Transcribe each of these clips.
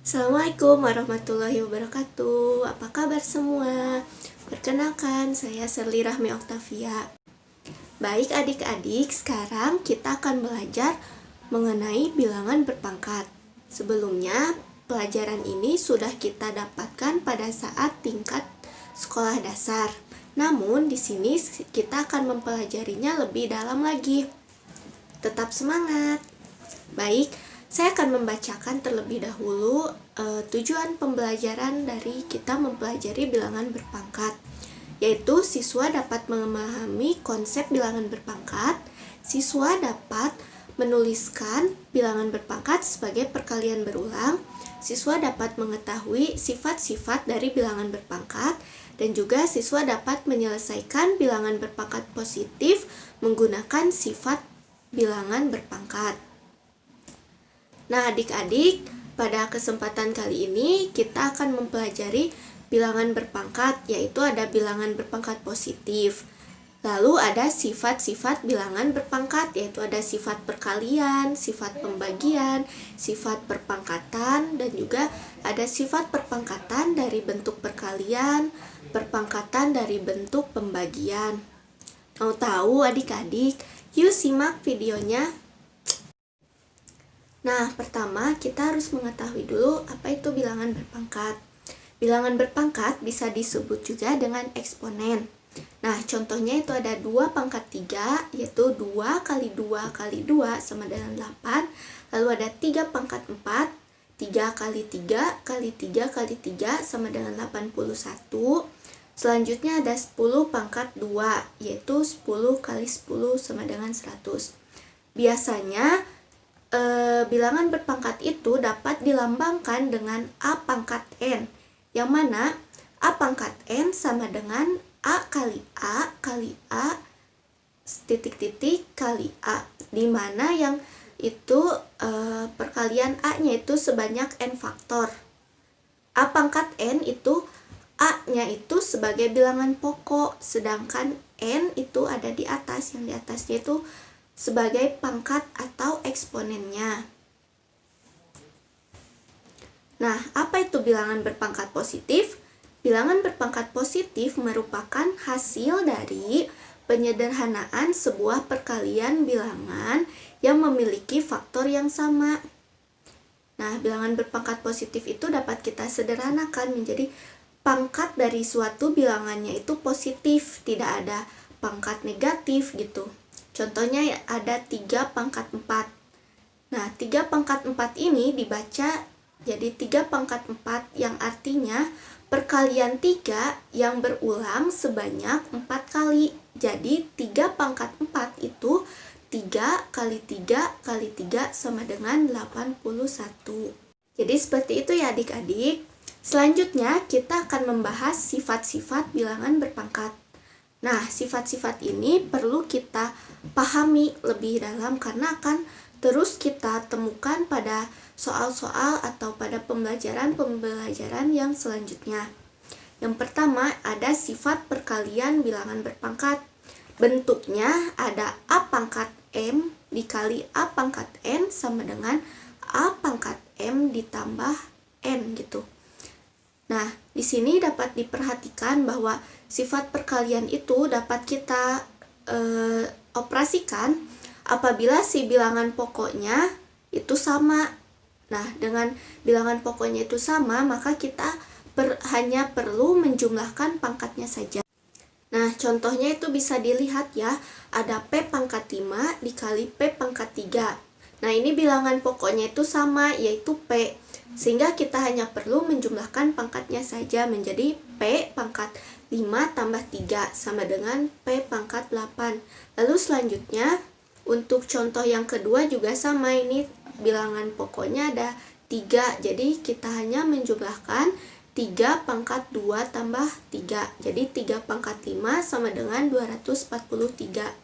Assalamualaikum warahmatullahi wabarakatuh. Apa kabar semua? Perkenalkan, saya Serli Rahmi Oktavia. Baik adik-adik, sekarang kita akan belajar mengenai bilangan berpangkat. Sebelumnya, pelajaran ini sudah kita dapatkan pada saat tingkat sekolah dasar. Namun, di sini kita akan mempelajarinya lebih dalam lagi. Tetap semangat. Baik, saya akan membacakan terlebih dahulu tujuan pembelajaran dari kita mempelajari bilangan berpangkat, yaitu siswa dapat memahami konsep bilangan berpangkat, siswa dapat menuliskan bilangan berpangkat sebagai perkalian berulang, siswa dapat mengetahui sifat-sifat dari bilangan berpangkat, dan juga siswa dapat menyelesaikan bilangan berpangkat positif menggunakan sifat bilangan berpangkat. Nah, adik-adik, pada kesempatan kali ini kita akan mempelajari bilangan berpangkat, yaitu ada bilangan berpangkat positif. Lalu ada sifat-sifat bilangan berpangkat, yaitu ada sifat perkalian, sifat pembagian, sifat perpangkatan, dan juga ada sifat perpangkatan dari bentuk perkalian, perpangkatan dari bentuk pembagian. Mau tahu adik-adik? Yuk simak videonya. Nah, pertama kita harus mengetahui dulu apa itu bilangan berpangkat. Bilangan berpangkat bisa disebut juga dengan eksponen. Nah, contohnya itu ada 2 pangkat 3, yaitu 2 kali 2 kali 2 sama dengan 8. Lalu ada 3 pangkat 4, 3 kali 3 kali 3 kali 3 sama dengan 81. Selanjutnya ada 10 pangkat 2, yaitu 10 kali 10 sama dengan 100. Biasanya bilangan berpangkat itu dapat dilambangkan dengan A pangkat N, yang mana A pangkat N sama dengan A kali A kali A titik-titik kali A, di mana yang itu perkalian A-nya itu sebanyak N faktor. A pangkat N itu A-nya itu sebagai bilangan pokok, sedangkan N itu ada di atas, yang di atasnya itu sebagai pangkat atau eksponennya. Nah, apa itu bilangan berpangkat positif? Bilangan berpangkat positif merupakan hasil dari penyederhanaan sebuah perkalian bilangan yang memiliki faktor yang sama. Nah, bilangan berpangkat positif itu dapat kita sederhanakan menjadi pangkat dari suatu bilangannya itu positif, tidak ada pangkat negatif gitu. Contohnya ada 3 pangkat 4. Nah, 3 pangkat 4 ini dibaca jadi 3 pangkat 4, yang artinya perkalian 3 yang berulang sebanyak 4 kali. Jadi 3 pangkat 4 itu 3 kali 3 kali 3 sama dengan 81. Jadi seperti itu ya adik-adik. Selanjutnya kita akan membahas sifat-sifat bilangan berpangkat. Nah, sifat-sifat ini perlu kita pahami lebih dalam karena akan terus kita temukan pada soal-soal atau pada pembelajaran yang selanjutnya. Yang pertama ada sifat perkalian bilangan berpangkat. Bentuknya ada A pangkat M dikali A pangkat N sama dengan A pangkat M ditambah N gitu. Nah, di sini dapat diperhatikan bahwa sifat perkalian itu dapat kita operasikan apabila si bilangan pokoknya itu sama. Nah, dengan bilangan pokoknya itu sama, maka kita hanya perlu menjumlahkan pangkatnya saja. Nah, contohnya itu bisa dilihat ya, ada P pangkat 5 dikali P pangkat 3. Nah, ini bilangan pokoknya itu sama, yaitu P. Sehingga kita hanya perlu menjumlahkan pangkatnya saja menjadi P pangkat 5 tambah 3 sama dengan P pangkat 8. Lalu selanjutnya untuk contoh yang kedua juga sama, ini bilangan pokoknya ada 3. Jadi kita hanya menjumlahkan 3 pangkat 2 tambah 3. Jadi 3 pangkat 5 sama dengan 243.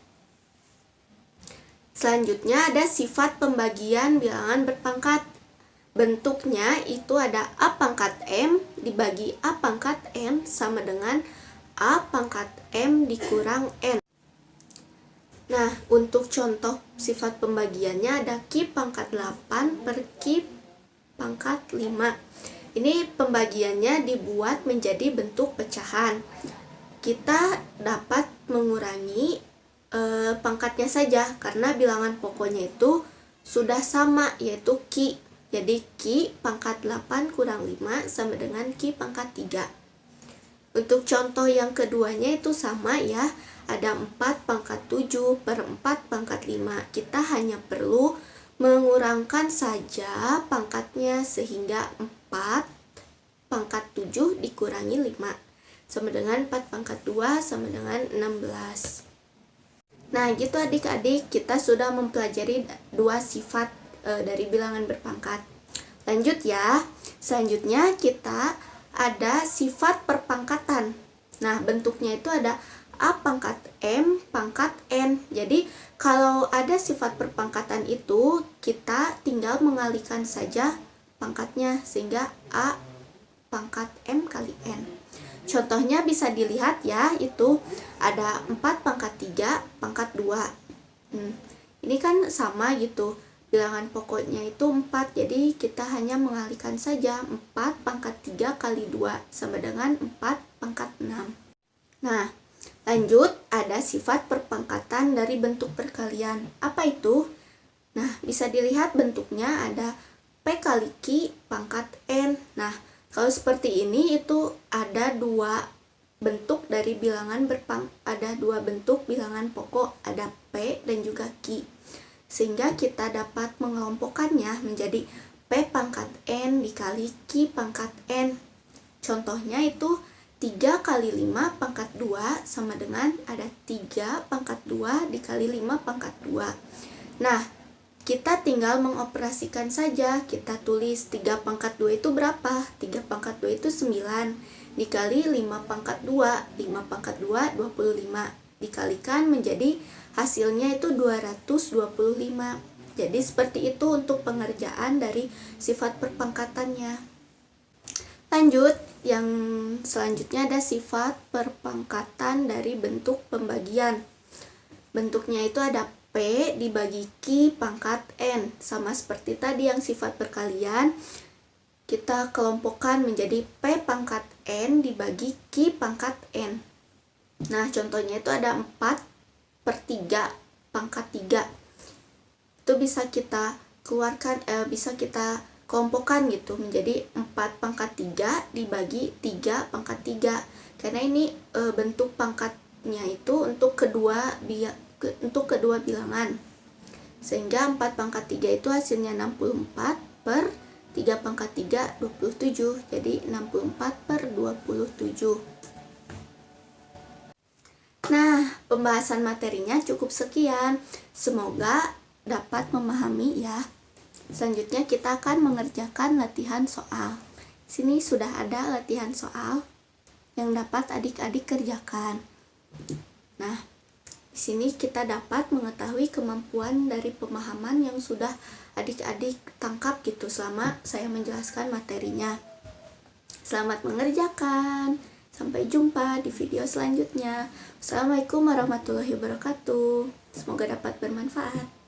Selanjutnya ada sifat pembagian bilangan berpangkat. Bentuknya itu ada A pangkat M dibagi A pangkat N sama dengan A pangkat M dikurang N. Nah, untuk contoh sifat pembagiannya ada Q pangkat 8 per Q pangkat 5. Ini pembagiannya dibuat menjadi bentuk pecahan. Kita dapat mengurangi pangkatnya saja karena bilangan pokoknya itu sudah sama, yaitu Ki. Jadi Ki pangkat 8 kurang 5 sama dengan Ki pangkat 3. Untuk contoh yang keduanya itu sama ya, ada 4 pangkat 7 per 4 pangkat 5. Kita hanya perlu mengurangkan saja pangkatnya sehingga 4 pangkat 7 dikurangi 5 sama dengan 4 pangkat 2 sama dengan 16. Nah gitu adik-adik, kita sudah mempelajari dua sifat dari bilangan berpangkat. Lanjut ya, selanjutnya kita ada sifat perpangkatan. Nah bentuknya itu ada A pangkat M pangkat N. Jadi kalau ada sifat perpangkatan itu kita tinggal mengalihkan saja pangkatnya sehingga A pangkat M kali N. Contohnya bisa dilihat ya, itu ada 4 pangkat 3 pangkat 2. Ini kan sama gitu, bilangan pokoknya itu 4, jadi kita hanya mengalihkan saja 4 pangkat 3 kali 2 sama dengan 4 pangkat 6. Nah lanjut, ada sifat perpangkatan dari bentuk perkalian. Apa itu? Nah bisa dilihat bentuknya ada P kali Q pangkat N. Nah kalau seperti ini itu ada dua bentuk dari bilangan ada dua bentuk bilangan pokok, ada P dan juga Q. Sehingga kita dapat mengelompokkannya menjadi P pangkat N dikali Q pangkat N. Contohnya itu 3 kali 5 pangkat 2 sama dengan ada 3 pangkat 2 dikali 5 pangkat 2. Nah kita tinggal mengoperasikan saja. Kita tulis 3 pangkat 2 itu berapa? 3 pangkat 2 itu 9 dikali 5 pangkat 2. 5 pangkat 2, 25. Dikalikan menjadi hasilnya itu 225. Jadi seperti itu untuk pengerjaan dari sifat perpangkatannya. Lanjut, yang selanjutnya ada sifat perpangkatan dari bentuk pembagian. Bentuknya itu ada P dibagi Q pangkat N. Sama seperti tadi yang sifat perkalian, kita kelompokkan menjadi P pangkat N dibagi Q pangkat N. Nah contohnya itu ada 4 per 3 pangkat 3. Itu bisa kita keluarkan, bisa kita kelompokkan gitu menjadi 4 pangkat 3 dibagi 3 pangkat 3. Karena ini bentuk pangkatnya itu untuk kedua bilangan, sehingga 4 pangkat 3 itu hasilnya 64 per 3 pangkat 3 27, jadi 64 per 27. Nah pembahasan materinya cukup sekian, semoga dapat memahami ya. Selanjutnya kita akan mengerjakan latihan soal. Sini sudah ada latihan soal yang dapat adik-adik kerjakan. Nah di sini kita dapat mengetahui kemampuan dari pemahaman yang sudah adik-adik tangkap gitu selama saya menjelaskan materinya. Selamat mengerjakan. Sampai jumpa di video selanjutnya. Assalamualaikum warahmatullahi wabarakatuh. Semoga dapat bermanfaat.